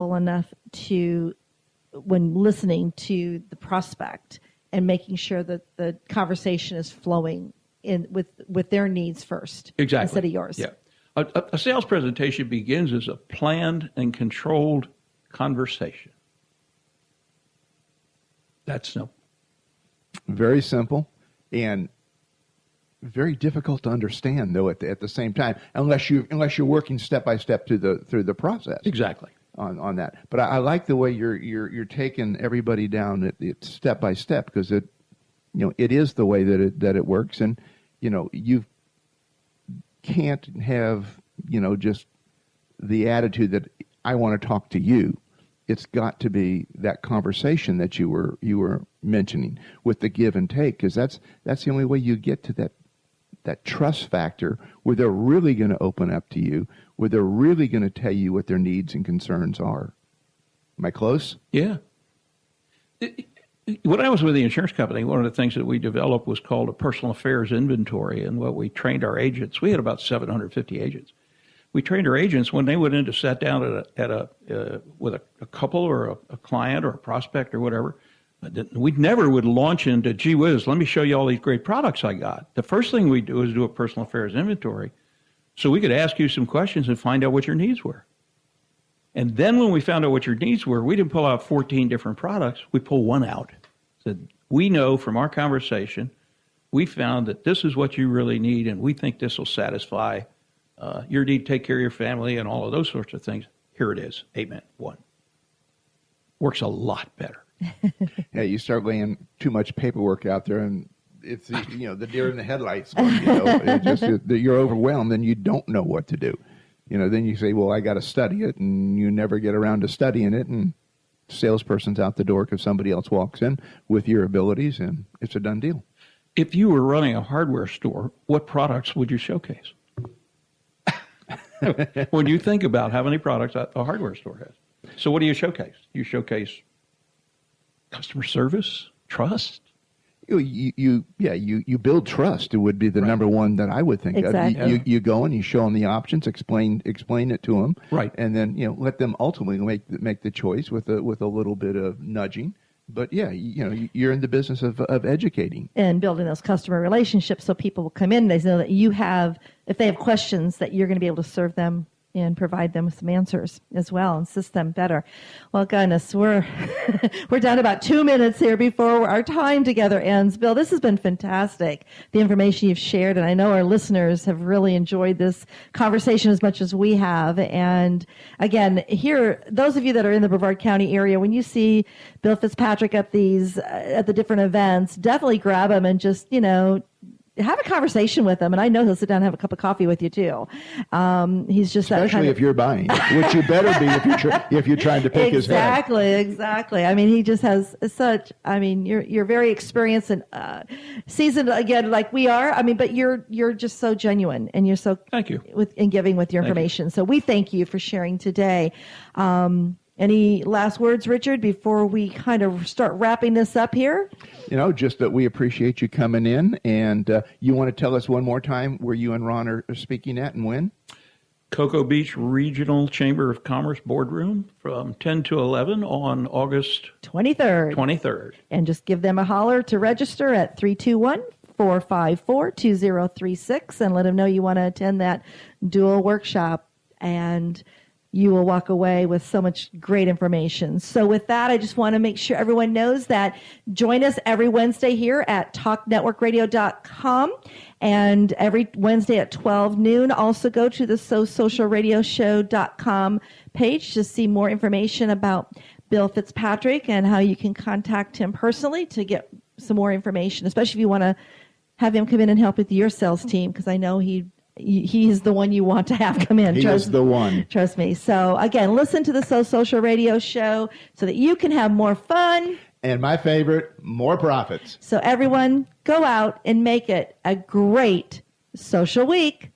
enough to, when listening to the prospect and making sure that the conversation is flowing in with their needs first, exactly, instead of yours. Yeah, a sales presentation begins as a planned and controlled conversation. That's simple. Very simple, and very difficult to understand, though. At the same time, unless you're working step by step through the process. Exactly. On that, but I like the way you're taking everybody down it step by step, because it is the way that it works, and you can't have just the attitude that I want to talk to you. It's got to be that conversation that you were mentioning with the give and take, because that's the only way you get to that trust factor where they're really going to open up to you, where they're really going to tell you what their needs and concerns are. Am I close? Yeah. When I was with the insurance company, one of the things that we developed was called a personal affairs inventory, and what we trained our agents. We had about 750 agents. We trained our agents when they went in to sit down with a couple or a client or a prospect or whatever. We never would launch into, gee whiz, let me show you all these great products I got. The first thing we do is do a personal affairs inventory, so we could ask you some questions and find out what your needs were. And then when we found out what your needs were, we didn't pull out 14 different products. We pull one out. Said, we know from our conversation, we found that this is what you really need, and we think this will satisfy your need to take care of your family and all of those sorts of things. Here it is. Amen. One. Works a lot better. Yeah, you start laying too much paperwork out there, and it's the deer in the headlights. You're overwhelmed, and you don't know what to do. Then you say, well, I got to study it, and you never get around to studying it, and salesperson's out the door because somebody else walks in with your abilities, and it's a done deal. If you were running a hardware store, what products would you showcase? When you think about how many products a hardware store has. So what do you showcase? You showcase customer service, trust. You build trust. It would be the number one that I would think exactly. of. You go and you show them the options, explain it to them, right, and then let them ultimately make the choice with a little bit of nudging. But yeah, you're in the business of educating and building those customer relationships, so people will come in. They know that you have, if they have questions, that you're going to be able to serve them and provide them with some answers as well and assist them better. Well, goodness, we're down to about 2 minutes here before our time together ends. Bill, this has been fantastic, the information you've shared, and I know our listeners have really enjoyed this conversation as much as we have. And again, here, those of you that are in the Brevard County area, when you see Bill Fitzpatrick at the different events, definitely grab him and just, have a conversation with him, and I know he'll sit down and have a cup of coffee with you too. He's just especially if you're buying, which you better be if you're trying to pick his head. Exactly. I mean, he just has such. I mean, you're very experienced and seasoned again, like we are. I mean, but you're just so genuine, and you're so thank you in giving with your information. So we thank you for sharing today. Any last words, Richard, before we kind of start wrapping this up here? Just that we appreciate you coming in, and you want to tell us one more time where you and Ron are speaking at and when? Cocoa Beach Regional Chamber of Commerce Boardroom from 10 to 11 on August 23rd. And just give them a holler to register at 321-454-2036 and let them know you want to attend that dual workshop, and you will walk away with so much great information. So with that, I just want to make sure everyone knows that join us every Wednesday here at talknetworkradio.com and every Wednesday at 12 noon. Also go to the SoSocialRadioShow.com page to see more information about Bill Fitzpatrick and how you can contact him personally to get some more information, especially if you want to have him come in and help with your sales team, because I know he's the one you want to have come in. He is the one. Trust me. So, again, listen to the Social Radio Show so that you can have more fun. And my favorite, more profits. So, everyone, go out and make it a great social week.